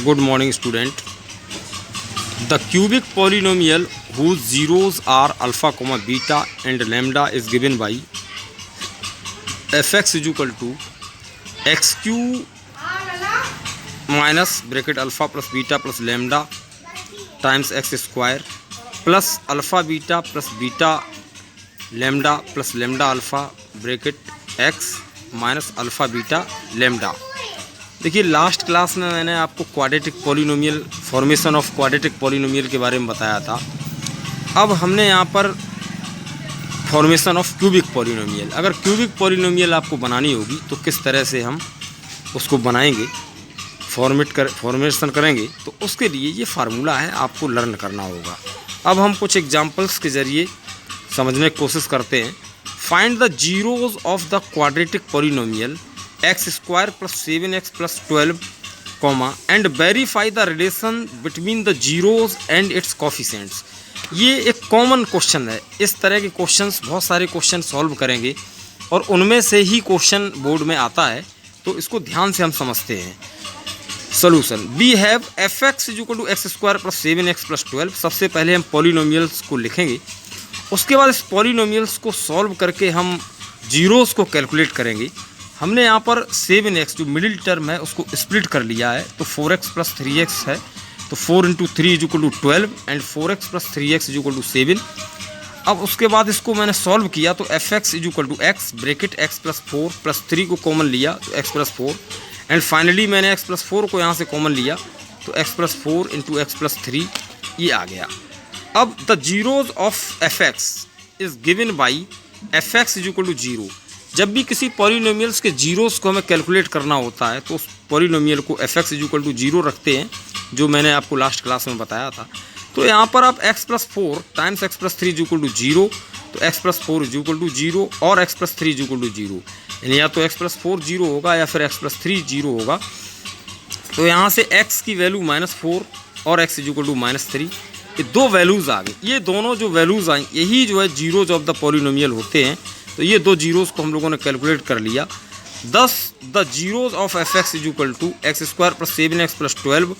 Good morning, student. The cubic polynomial whose zeros are alpha, comma, beta and lambda is given by fx is equal to xq minus bracket alpha plus beta plus lambda times x square plus alpha beta plus beta lambda plus lambda alpha bracket x minus alpha beta lambda. देखिए last class में मैंने आपको quadratic polynomial formation of quadratic polynomial के बारे में बताया था। अब हमने यहाँ पर फॉर्मेशन ऑफ क्यूबिक पॉलिनोमियल, अगर क्यूबिक पॉलिनोमियल आपको बनानी होगी तो किस तरह से हम उसको बनाएंगे, फॉर्मेशन करेंगे, तो उसके लिए ये फार्मूला है, आपको लर्न करना होगा। अब हम कुछ एग्जांपल्स के ज़रिए समझने की कोशिश करते हैं। Find the zeros of the quadratic polynomial x square plus 7x plus 12 comma and verify the relation between the zeros and its coefficients. ये एक कॉमन क्वेश्चन है। इस तरह के क्वेश्चंस बहुत सारे क्वेश्चन सॉल्व करेंगे और उनमें से ही क्वेश्चन बोर्ड में आता है, तो इसको ध्यान से हम समझते हैं। Solution we have f x is equal to x square plus 7x plus 12। सबसे पहले हम पॉलिनोमियल्स को लिखेंगे, उसके बाद इस पॉलिनोमियल्स को सॉल्व करके हम जीरोस को कैलकुलेट करेंगे। हमने यहाँ पर 7x जो मिडिल टर्म है उसको स्प्लिट कर लिया है, तो 4x प्लस 3x है, तो 4 into 3 is equal to 12 and 4x plus 3x is equal to 7। अब उसके बाद इसको मैंने सॉल्व किया तो f x is equal to x bracket x plus 4 plus 3 को कॉमन लिया तो x प्लस 4 एंड फाइनली मैंने x प्लस 4 को यहाँ से कॉमन लिया तो x plus 4 into x plus 3 ये आ गया। अब the zeros of f x is given by f x is equal to 0। जब भी किसी पॉलिनोमियल्स के जीरोस को हमें कैलकुलेट करना होता है तो उस पॉलिनोमियल को f x is equal to 0 रखते हैं, जो मैंने आपको लास्ट क्लास में बताया था। तो यहाँ पर आप x plus 4 times x plus 3 is equal to 0, तो x plus 4 is equal to 0 और x plus 3 is equal to 0, यानी या तो x प्लस 4 0 होगा या फिर x प्लस 3 0 होगा। तो यहाँ से x की वैल्यू -4 और x इज इक्वल टू -3, ये दो वैल्यूज़ आ गई। ये दोनों जो वैल्यूज़ आई यही जो है जीरोज ऑफ द पॉलिनोमियल होते हैं। तो ये दो जीरोज़ को हम लोगों ने कैलकुलेट कर लिया। Thus the zeros of f x is equal to x square plus 7x plus 12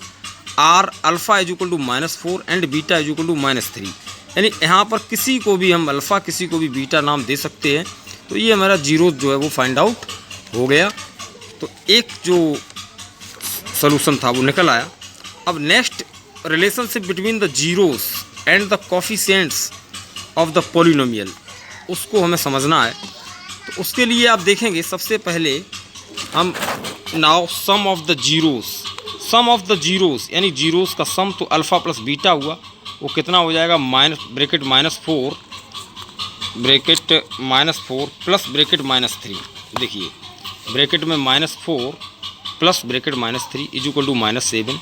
are alpha is equal to -4 and beta is equal to -3। यानी यहाँ पर किसी को भी हम अल्फ़ा किसी को भी बीटा नाम दे सकते हैं। तो ये हमारा जीरोज जो है वो फाइंड आउट हो गया। तो एक जो सोल्यूशन था वो निकल आया। अब next relationship between the zeros and the coefficients of the polynomial, उसको हमें समझना है। तो उसके लिए आप देखेंगे सबसे पहले हम now sum of the zeros यानी जीरोस का सम, तो अल्फ़ा प्लस बीटा हुआ, वो कितना हो जाएगा ब्रैकेट -4 प्लस ब्रैकेट -3। देखिए ब्रैकेट में -4 plus bracket -3 is equal to -7।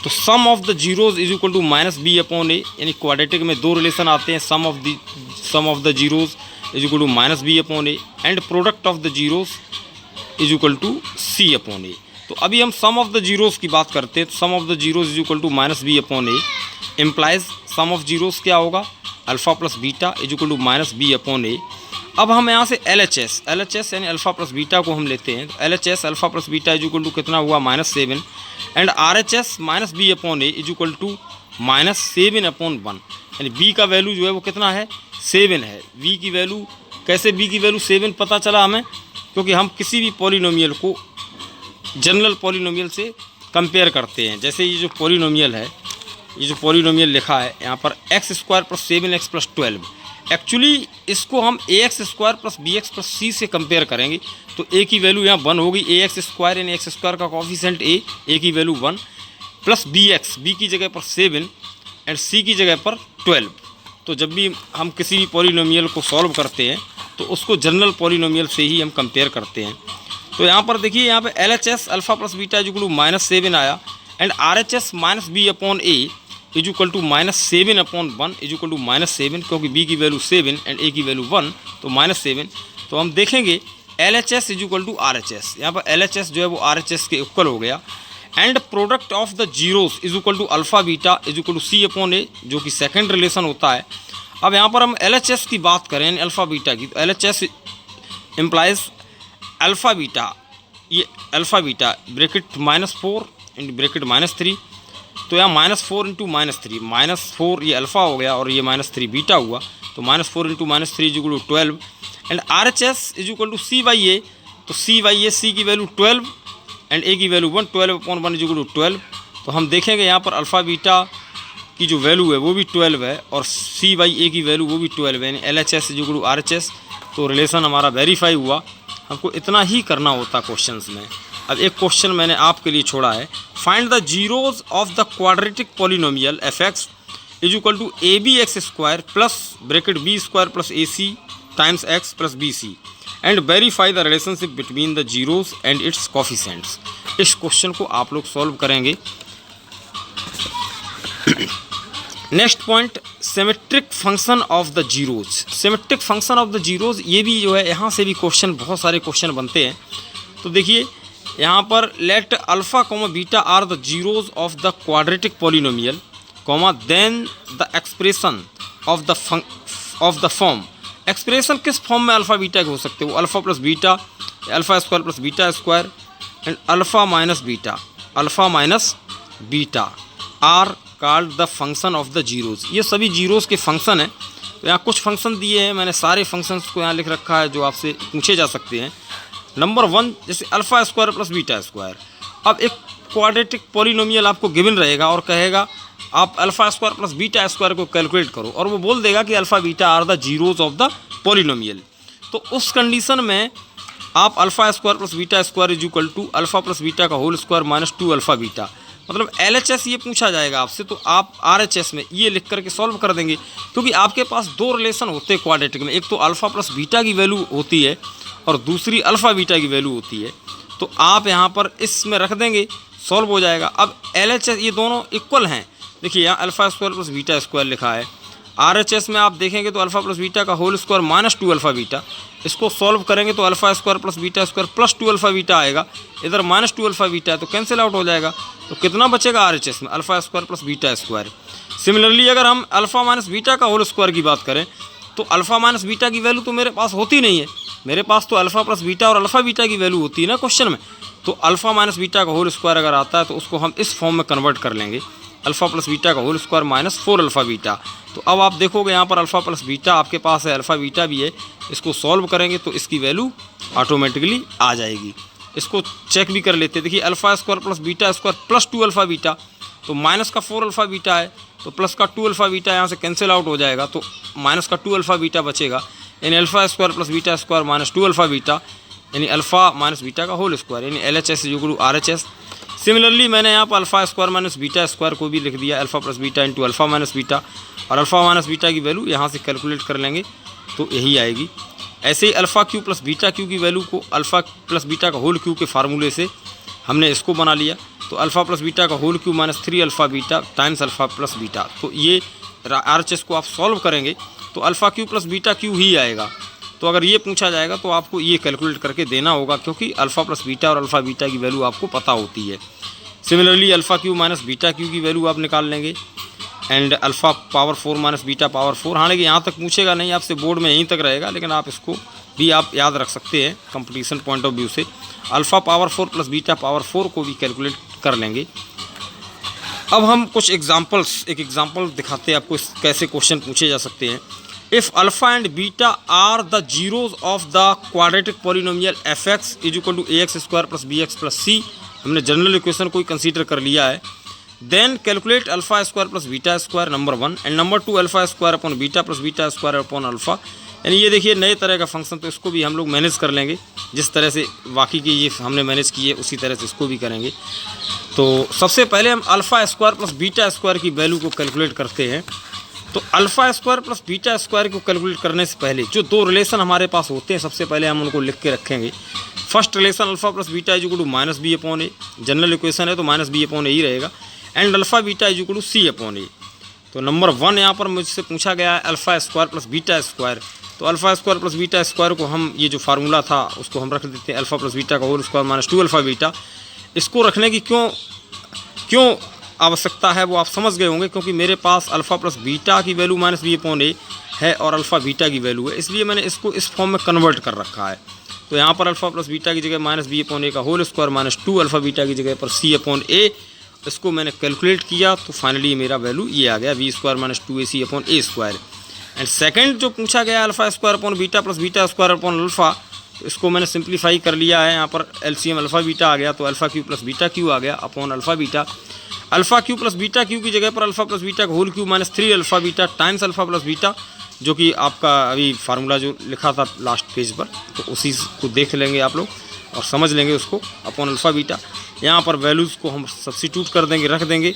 तो sum of the zeros is equal to -b/a, यानी क्वाड्रेटिक में दो रिलेशन आते हैं, sum of the zeros is equal to -b/a and product of the zeros is equal to c/a। तो अभी हम सम of the zeros की बात करते हैं। तो sum of the zeros is equal to -b/a implies sum of zeros क्या होगा, alpha plus beta is equal to -b/a। अब हम यहाँ से LHS यानी अल्फ़ा प्लस बीटा को हम लेते हैं। तो LHS alpha plus beta is equal to कितना हुआ -7 and RHS -b/a is equal to -7/1। यानी b का वैल्यू जो है वो कितना है, 7 है। b की वैल्यू कैसे, b की वैल्यू 7 पता चला हमें, क्योंकि हम किसी भी पॉलिनोमियल को जनरल पॉलिनोमियल से कंपेयर करते हैं। जैसे ये जो पॉलिनोमियल है, ये जो पॉलिनोमियल लिखा है यहाँ पर x square plus 7x plus 12, actually इसको हम ax square plus bx plus c से कंपेयर करेंगे। तो a की वैल्यू यहाँ 1 होगी, ax स्क्वायर यानी एक्स स्क्वायर का कोफिशिएंट a की वैल्यू 1 प्लस bx, b की जगह पर 7 एंड c की जगह पर 12। तो जब भी हम किसी भी पॉलिनोमियल को सॉल्व करते हैं तो उसको जनरल पॉलिनोमियल से ही हम कंपेयर करते हैं। तो यहाँ पर देखिए, यहाँ पे LHS alpha plus beta is equal to -7 आया and RHS -b/a is equal to -7/1 is equal to -7, क्योंकि b की वैल्यू 7 एंड a की वैल्यू 1, तो -7। तो हम देखेंगे LHS is equal to RHS, यहाँ पर LHS जो है वो RHS के इक्वल हो गया and product of the zeros is equal to alpha beta is equal to c/a, जो कि सेकेंड रिलेशन होता है। अब यहाँ पर हम LHS की बात करें यानी अल्फ़ा बीटा की, तो LHS इम्प्लाइज अल्फ़ा बीटा, ये alpha beta bracket -4 in bracket -3, तो यहाँ -4 इंटू -3, -4 ये अल्फ़ा हो गया और ये -3 बीटा हुआ, तो -4 into -3 is equal to 12 and RHS is equal to C/A, तो C/A, C की वैल्यू 12 एंड A की वैल्यू 1, 12/1 इज इक्वल टू 12। तो हम देखेंगे यहाँ पर अल्फ़ा बीटा की जो वैल्यू है वो भी 12 है और C/A की वैल्यू वो भी 12 है, यानी LHS is equal to RHS। तो रिलेशन हमारा वेरीफाई हुआ। हमको इतना ही करना होता क्वेश्चंस में। अब एक क्वेश्चन मैंने आपके लिए छोड़ा है, find the zeros of the quadratic polynomial fx is equal to AB(x² plus bracket B² plus AC times x plus BC and verify the relationship between the zeros and its coefficients. इस question को आप लोग solve करेंगे। Next point, symmetric function of the zeros. Symmetric function of the zeros, ये भी जो है यहाँ से भी क्वेश्चन, बहुत सारे क्वेश्चन बनते हैं। तो देखिए यहाँ पर let alpha comma beta are the zeros of the quadratic polynomial comma then the expression of the form. Expression किस फॉर्म में अल्फ़ा बीटा के हो सकते हो? Alpha plus beta, alpha square plus beta square and alpha minus beta are called the function of the zeros. ये सभी zeros के function हैं। तो यहाँ कुछ फंक्शन दिए हैं, मैंने सारे फंक्शंस को यहाँ लिख रखा है जो आपसे पूछे जा सकते हैं। नंबर 1 जैसे alpha square plus beta square. अब एक क्वाड्रेटिक पॉलिनोमियल आपको गिवन रहेगा और कहेगा आप alpha square plus beta square को कैलकुलेट करो, और वो बोल देगा कि alpha beta are the zeros of the polynomial. तो उस कंडीशन में आप alpha square plus beta square is equal to alpha plus beta का whole square minus 2 alpha beta, मतलब LHS ये पूछा जाएगा आपसे, तो आप RHS में ये लिख करके सॉल्व कर देंगे। क्योंकि आपके पास दो रिलेशन होते हैं क्वाड्रेटिक में, एक तो अल्फ़ा प्लस बीटा की वैल्यू होती है और दूसरी अल्फ़ा बीटा की वैल्यू होती है। तो आप यहाँ पर इसमें रख देंगे, सॉल्व हो जाएगा। अब LHS ये दोनों इक्वल हैं। देखिए यहाँ alpha square plus beta square लिखा है। RHS में आप देखेंगे तो अल्फ़ा प्लस बीटा का whole square minus 2 alpha beta. इसको सॉल्व करेंगे तो alpha square plus beta square plus 2 alpha beta आएगा। इधर माइनस 2 अल्फ़ा बीटा है तो कैंसिल आउट हो जाएगा। तो कितना बचेगा RHS में? Alpha square plus beta square. Similarly अगर हम अल्फ़ा माइनस बीटा का होल स्क्वायर की बात करें तो अल्फ़ा माइनस बीटा की वैल्यू तो मेरे पास होती नहीं है। मेरे पास तो अल्फ़ा प्लस बीटा और अल्फ़ा बीटा की वैल्यू होती है ना क्वेश्चन में। तो अल्फ़ा माइनस बीटा का होल स्क्वायर अगर आता है तो उसको हम इस फॉर्म में कन्वर्ट कर लेंगे, अल्फ़ा प्लस बीटा का whole square minus 4 alpha beta. तो अब आप देखोगे यहाँ पर अल्फ़ा प्लस बीटा आपके पास है, अल्फ़ा बीटा भी है। इसको सॉल्व करेंगे तो इसकी वैल्यू ऑटोमेटिकली आ जाएगी। इसको चेक भी कर लेते हैं। देखिए alpha square plus beta square plus 2 alpha beta, तो माइनस का 4 अल्फ़ा बीटा है तो प्लस का 2 अल्फ़ा बीटा यहाँ से कैंसिल आउट हो जाएगा, तो माइनस का 2 अल्फ़ा बीटा बचेगा। यानी alpha square plus beta square minus 2 alpha beta, यानी अल्फ़ा माइनस बीटा का होल स्क्वायर, यानी LHS is equal to RHS। Similarly मैंने यहाँ पर alpha square minus beta square को भी लिख दिया, alpha plus beta into alpha minus beta, और अल्फ़ा माइनस बीटा की वैल्यू यहाँ से कैलकुलेट कर लेंगे तो यही आएगी। ऐसे ही alpha cube plus beta cube की वैल्यू को अल्फ़ा प्लस बीटा का होल क्यू के फार्मूले से हमने इसको बना लिया। तो अल्फ़ा प्लस बीटा का whole cube minus 3 alpha beta times alpha plus beta. तो ये RHS को आप सॉल्व करेंगे तो alpha cube plus beta cube ही आएगा। तो अगर ये पूछा जाएगा तो आपको ये कैलकुलेट करके देना होगा, क्योंकि अल्फ़ा प्लस बीटा और अल्फ़ा बीटा की वैल्यू आपको पता होती है। Similarly alpha Q minus beta cube की वैल्यू आप निकाल लेंगे and alpha power 4 minus beta power 4। हालांकि यहाँ तक पूछेगा नहीं, आपसे बोर्ड में यहीं तक रहेगा, लेकिन आप इसको भी आप याद रख सकते हैं कंपटीशन पॉइंट ऑफ व्यू से। Alpha power 4 plus beta power 4 को भी कैलकुलेट कर लेंगे। अब हम कुछ एक एग्जाम्पल दिखाते हैं आपको कैसे क्वेश्चन पूछे जा सकते हैं। If alpha and beta are the zeros of the quadratic polynomial fx is equal to ax square plus bx plus c, हमने जनरल इक्वेशन को ही कंसीडर कर लिया है। Then calculate alpha square plus beta square number 1 and number 2 alpha square upon beta plus beta square upon alpha. यानी ये देखिए नए तरह का फंक्शन, तो इसको भी हम लोग मैनेज कर लेंगे जिस तरह से बाकी की ये हमने मैनेज किए उसी तरह से इसको भी करेंगे। तो सबसे पहले हम alpha square plus beta square की वैल्यू को कैलकुलेट करते हैं। तो alpha square plus beta square को कैलकुलेट करने से पहले जो दो रिलेशन हमारे पास होते हैं सबसे पहले हम उनको लिख के रखेंगे। First relation alpha plus beta is equal to minus b upon a, general equation है तो माइनस बी अपॉन ए ही रहेगा, and alpha beta is equal to c upon a. तो नंबर 1 यहाँ पर मुझसे पूछा गया है alpha square plus beta square. तो alpha square plus beta square को हम ये जो फार्मूला था उसको हम रख देते हैं अल्फ़ा प्लस बीटा का whole square minus 2 alpha beta. इसको रखने की क्यों आवश्यकता है वो आप समझ गए होंगे, क्योंकि मेरे पास अल्फ़ा प्लस बीटा की वैल्यू माइनस बी अपॉन ए है और अल्फ़ा बीटा की वैल्यू है, इसलिए मैंने इसको इस फॉर्म में कन्वर्ट कर रखा है। तो यहाँ पर अल्फ़ा प्लस बीटा की जगह माइनस बी अपॉन ए का whole square minus 2 alpha beta की जगह पर सी अपॉन ए, इसको मैंने कैलकुलेट किया तो फाइनली मेरा वैल्यू ये आ गया B square minus 2ac upon A square. And second जो पूछा गया alpha square upon beta plus beta square upon alpha, तो इसको मैंने सिंप्लीफाई कर लिया है। यहाँ पर एलसीएम अल्फ़ा बीटा आ गया तो alpha cube plus beta cube आ गया upon alpha beta. Alpha cube plus beta cube की जगह पर अल्फ़ा प्लस बीटा का whole cube minus 3 alpha beta times alpha plus beta, जो कि आपका अभी फार्मूला जो लिखा था लास्ट पेज पर, तो उसी को देख लेंगे आप लोग और समझ लेंगे उसको, अपॉन अल्फ़ा बीटा। यहाँ पर वैल्यूज़ को हम सब्स्टिट्यूट कर देंगे, रख देंगे,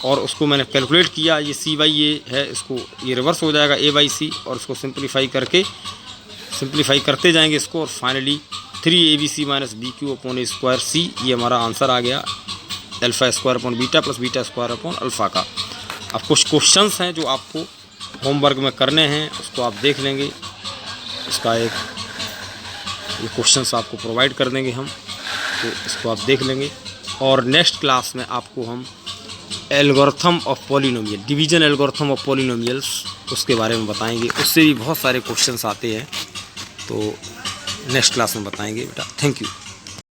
और उसको मैंने कैलकुलेट किया। ये सी बाई ए है, इसको ये रिवर्स हो जाएगा ए बाई सी, और इसको सिंप्लीफाई करते जाएंगे इसको, और finally 3abc minus b cube upon ए स्क्वायर सी, ये हमारा आंसर आ गया alpha square upon beta plus beta square upon alpha का। अब कुछ क्वेश्चंस हैं जो आपको होमवर्क में करने हैं, उसको आप देख लेंगे। इसका एक ये क्वेश्चंस आपको प्रोवाइड कर देंगे हम, तो इसको आप देख लेंगे। और नेक्स्ट क्लास में आपको हम algorithm of polynomial, division algorithm of polynomials, उसके बारे में बताएंगे। उससे भी बहुत सारे क्वेश्चंस आते हैं, तो नेक्स्ट क्लास में बताएंगे बेटा। Thank you.